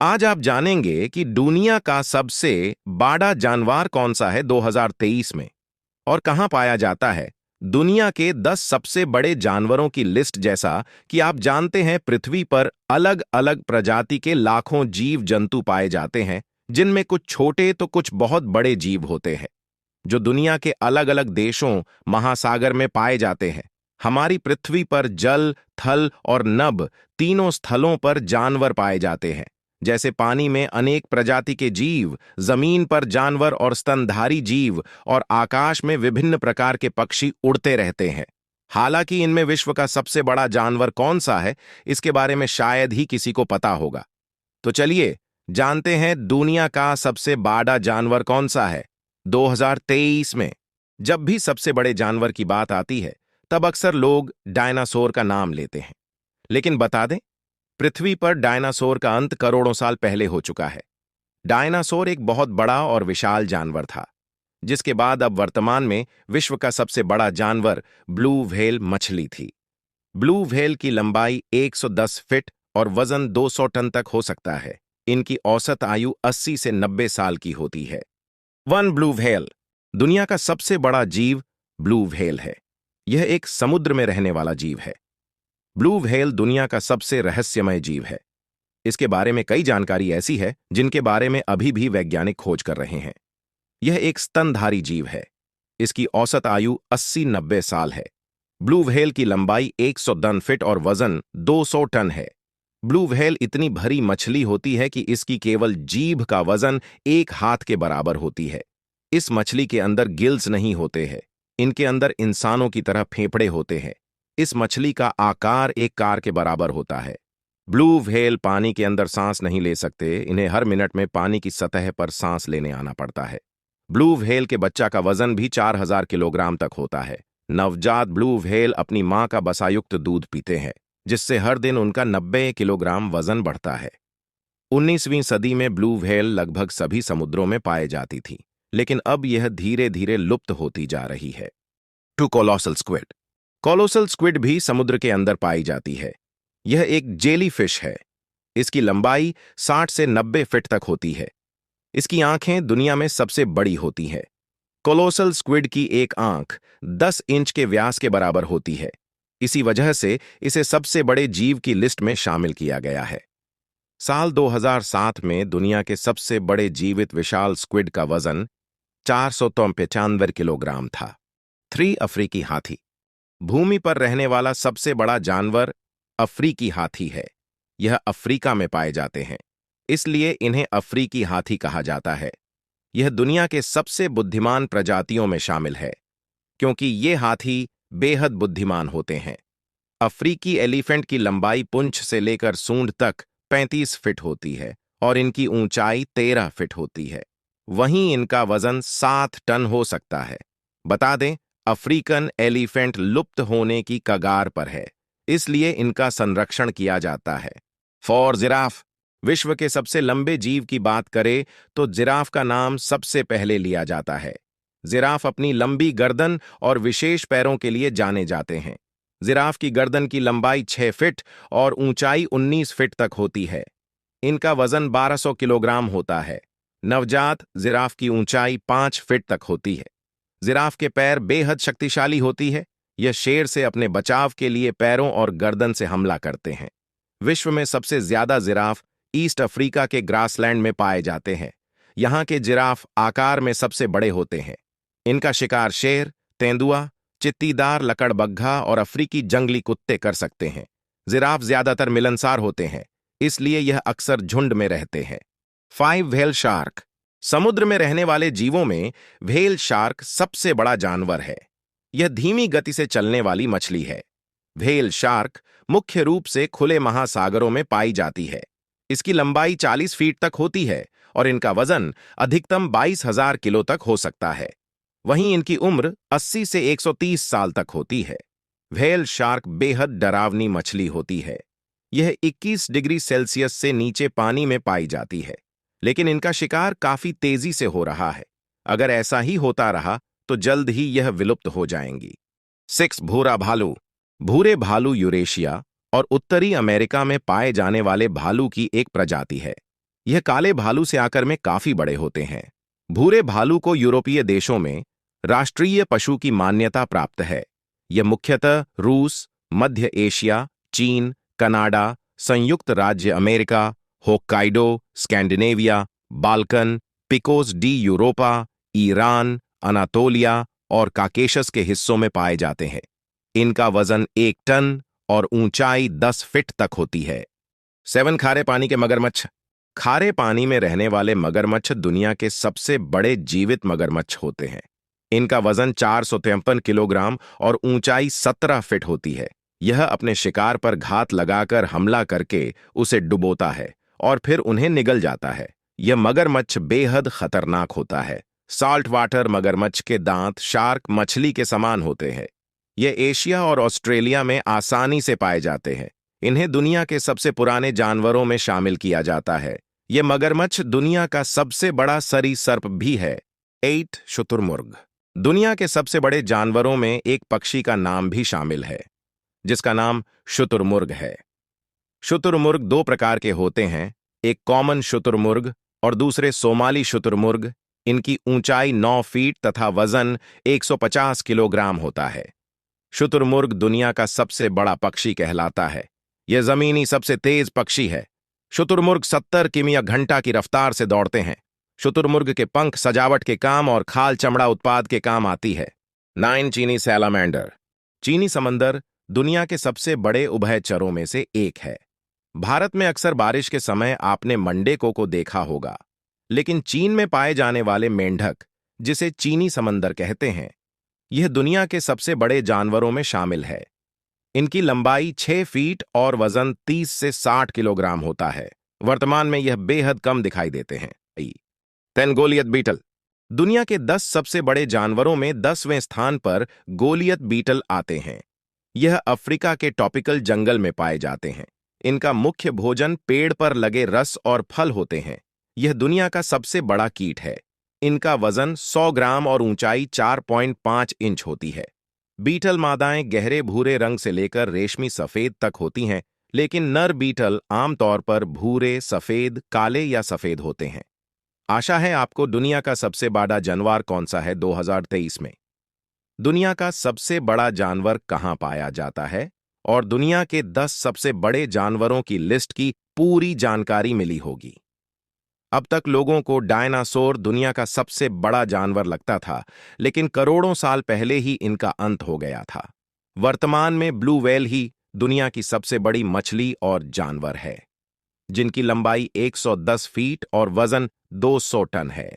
आज आप जानेंगे कि दुनिया का सबसे बड़ा जानवर कौन सा है 2023 में और कहां पाया जाता है। दुनिया के 10 सबसे बड़े जानवरों की लिस्ट। जैसा कि आप जानते हैं, पृथ्वी पर अलग अलग प्रजाति के लाखों जीव जंतु पाए जाते हैं, जिनमें कुछ छोटे तो कुछ बहुत बड़े जीव होते हैं, जो दुनिया के अलग अलग देशों महासागर में पाए जाते हैं। हमारी पृथ्वी पर जल, थल और नभ तीनों स्थलों पर जानवर पाए जाते हैं। जैसे पानी में अनेक प्रजाति के जीव, जमीन पर जानवर और स्तनधारी जीव, और आकाश में विभिन्न प्रकार के पक्षी उड़ते रहते हैं। हालांकि इनमें विश्व का सबसे बड़ा जानवर कौन सा है, इसके बारे में शायद ही किसी को पता होगा। तो चलिए जानते हैं दुनिया का सबसे बड़ा जानवर कौन सा है। 2023 में जब भी सबसे बड़े जानवर की बात आती है, तब अक्सर लोग डायनासोर का नाम लेते हैं। लेकिन बता दें, पृथ्वी पर डायनासोर का अंत करोड़ों साल पहले हो चुका है। डायनासोर एक बहुत बड़ा और विशाल जानवर था, जिसके बाद अब वर्तमान में विश्व का सबसे बड़ा जानवर ब्लू व्हेल मछली थी। ब्लू व्हेल की लंबाई 110 फीट और वजन 200 टन तक हो सकता है। इनकी औसत आयु 80 से 90 साल की होती है। वन ब्लू व्हेल दुनिया का सबसे बड़ा जीव ब्लू व्हेल है। यह एक समुद्र में रहने वाला जीव है। ब्लू व्हेल दुनिया का सबसे रहस्यमय जीव है। इसके बारे में कई जानकारी ऐसी है जिनके बारे में अभी भी वैज्ञानिक खोज कर रहे हैं। यह एक स्तनधारी जीव है। इसकी औसत आयु 80-90 साल है। ब्लू व्हेल की लंबाई 110 फीट और वजन 200 टन है। ब्लू व्हेल इतनी भरी मछली होती है कि इसकी केवल जीभ का वजन 1 हाथ के बराबर होती है। इस मछली के अंदर गिल्स नहीं होते हैं। इनके अंदर इंसानों की तरह फेफड़े होते हैं। इस मछली का आकार एक कार के बराबर होता है। ब्लू व्हेल पानी के अंदर सांस नहीं ले सकते। इन्हें हर मिनट में पानी की सतह पर सांस लेने आना पड़ता है। ब्लू व्हेल के बच्चा का वजन भी 4000 किलोग्राम तक होता है। नवजात ब्लू व्हेल अपनी मां का बसायुक्त दूध पीते हैं, जिससे हर दिन उनका 90 किलोग्राम वजन बढ़ता है। 19वीं सदी में ब्लू व्हेल लगभग सभी समुद्रों में पाई जाती थी, लेकिन अब यह धीरे धीरे लुप्त होती जा रही है। Two colossal squid colossal squid भी समुद्र के अंदर पाई जाती है। यह एक जेलीफिश है। इसकी लंबाई 60 से 90 फीट तक होती है। इसकी आंखें दुनिया में सबसे बड़ी होती हैं। कोलोसल स्क्विड की एक आंख 10 इंच के व्यास के बराबर होती है। इसी वजह से इसे सबसे बड़े जीव की लिस्ट में शामिल किया गया है। साल 2007 में दुनिया के सबसे बड़े जीवित विशाल स्क्विड का वजन 495 किलोग्राम था। 3 अफ्रीकी हाथी भूमि पर रहने वाला सबसे बड़ा जानवर अफ्रीकी हाथी है। यह अफ्रीका में पाए जाते हैं, इसलिए इन्हें अफ्रीकी हाथी कहा जाता है। यह दुनिया के सबसे बुद्धिमान प्रजातियों में शामिल है, क्योंकि ये हाथी बेहद बुद्धिमान होते हैं। अफ्रीकी एलिफेंट की लंबाई पूंछ से लेकर सूंड तक 35 फीट होती है और इनकी ऊंचाई 13 फीट होती है। वहीं इनका वजन 7 टन हो सकता है। बता दें, अफ्रीकन एलिफेंट लुप्त होने की कगार पर है, इसलिए इनका संरक्षण किया जाता है। फॉर जिराफ विश्व के सबसे लंबे जीव की बात करें तो जिराफ का नाम सबसे पहले लिया जाता है। जिराफ अपनी लंबी गर्दन और विशेष पैरों के लिए जाने जाते हैं। जिराफ की गर्दन की लंबाई 6 फीट और ऊंचाई 19 फीट तक होती है। इनका वजन 1200 किलोग्राम होता है। नवजात जिराफ की ऊंचाई 5 फीट तक होती है। जिराफ के पैर बेहद शक्तिशाली होती है। यह शेर से अपने बचाव के लिए पैरों और गर्दन से हमला करते हैं। विश्व में सबसे ज्यादा जिराफ ईस्ट अफ्रीका के ग्रासलैंड में पाए जाते हैं। यहाँ के जिराफ आकार में सबसे बड़े होते हैं। इनका शिकार शेर, तेंदुआ, चित्तीदार लकड़बग्घा और अफ्रीकी जंगली कुत्ते कर सकते हैं। जिराफ ज्यादातर मिलनसार होते हैं, इसलिए यह अक्सर झुंड में रहते हैं। 5 व्हेल शार्क समुद्र में रहने वाले जीवों में व्हेल शार्क सबसे बड़ा जानवर है। यह धीमी गति से चलने वाली मछली है। व्हेल शार्क मुख्य रूप से खुले महासागरों में पाई जाती है। इसकी लंबाई 40 फीट तक होती है और इनका वजन अधिकतम 22,000 किलो तक हो सकता है। वहीं इनकी उम्र 80 से 130 साल तक होती है। व्हेल शार्क बेहद डरावनी मछली होती है। यह 21 डिग्री सेल्सियस से नीचे पानी में पाई जाती है, लेकिन इनका शिकार काफी तेजी से हो रहा है। अगर ऐसा ही होता रहा तो जल्द ही यह विलुप्त हो जाएंगी। 6 भूरा भालू भूरे भालू यूरेशिया और उत्तरी अमेरिका में पाए जाने वाले भालू की एक प्रजाति है। यह काले भालू से आकार में काफी बड़े होते हैं। भूरे भालू को यूरोपीय देशों में राष्ट्रीय पशु की मान्यता प्राप्त है। यह मुख्यतः रूस, मध्य एशिया, चीन, कनाडा, संयुक्त राज्य America, Hokkaido, Scandinavia, Balkan, Picos de Europa, Iran, Anatolia और काकेशस के हिस्सों में पाए जाते हैं। इनका वजन 1 टन और ऊंचाई 10 फीट तक होती है। 7 खारे पानी के मगरमच्छ। खारे पानी में रहने वाले मगरमच्छ दुनिया के सबसे बड़े जीवित मगरमच्छ होते हैं। इनका वजन 453 किलोग्राम और ऊंचाई 17 फीट होती है। यह अपने शिकार पर घात लगाकर हमला करके उसे डुबोता है और फिर उन्हें निगल जाता है। यह मगरमच्छ बेहद खतरनाक होता है। साल्ट वाटर मगरमच्छ के दांत शार्क मछली के समान होते हैं। ये एशिया और ऑस्ट्रेलिया में आसानी से पाए जाते हैं। इन्हें दुनिया के सबसे पुराने जानवरों में शामिल किया जाता है। ये मगरमच्छ दुनिया का सबसे बड़ा सरीसृप भी है। 8 शुतुरमुर्ग। दुनिया के सबसे बड़े जानवरों में एक पक्षी का नाम भी शामिल है, जिसका नाम शुतुरमुर्ग है। शुतुरमुर्ग 2 प्रकार के होते हैं, एक कॉमन शुतुरमुर्ग और दूसरे सोमाली शुतुरमुर्ग। इनकी ऊंचाई 9 फीट तथा वजन 150 किलोग्राम होता है। शुतुरमुर्ग दुनिया का सबसे बड़ा पक्षी कहलाता है। यह जमीनी सबसे तेज पक्षी है। शुतुरमुर्ग 70 किमी घंटा की रफ्तार से दौड़ते हैं। शुतुरमुर्ग के पंख सजावट के काम और खाल चमड़ा उत्पाद के काम आती है। 9 चीनी सैलामेंडर। चीनी समंदर दुनिया के सबसे बड़े उभयचरों में से एक है। भारत में अक्सर बारिश के समय आपने मंडेको को देखा होगा, लेकिन चीन में पाए जाने वाले मेंढक, जिसे चीनी समंदर कहते हैं, यह दुनिया के सबसे बड़े जानवरों में शामिल है। इनकी लंबाई 6 फीट और वजन 30 से 60 किलोग्राम होता है। वर्तमान में यह बेहद कम दिखाई देते हैं। 10 गोलियत बीटल। दुनिया के 10 सबसे बड़े जानवरों में 10वें स्थान पर गोलियत बीटल आते हैं। यह अफ्रीका के ट्रॉपिकल जंगल में पाए जाते हैं। इनका मुख्य भोजन पेड़ पर लगे रस और फल होते हैं। यह दुनिया का सबसे बड़ा कीट है। इनका वजन 100 ग्राम और ऊंचाई 4.5 इंच होती है। बीटल मादाएं गहरे भूरे रंग से लेकर रेशमी सफेद तक होती हैं, लेकिन नर बीटल आमतौर पर भूरे, सफेद, काले या सफेद होते हैं। आशा है आपको दुनिया का सबसे बड़ा जानवर कौन सा है 2023 में। दुनिया का सबसे बड़ा जानवर कहां पाया जाता है और दुनिया के 10 सबसे बड़े जानवरों की लिस्ट की पूरी जानकारी मिली होगी। अब तक लोगों को डायनासोर दुनिया का सबसे बड़ा जानवर लगता था, लेकिन करोड़ों साल पहले ही इनका अंत हो गया था। वर्तमान में ब्लू व्हेल ही दुनिया की सबसे बड़ी मछली और जानवर है, जिनकी लंबाई 110 फीट और वजन 200 टन है।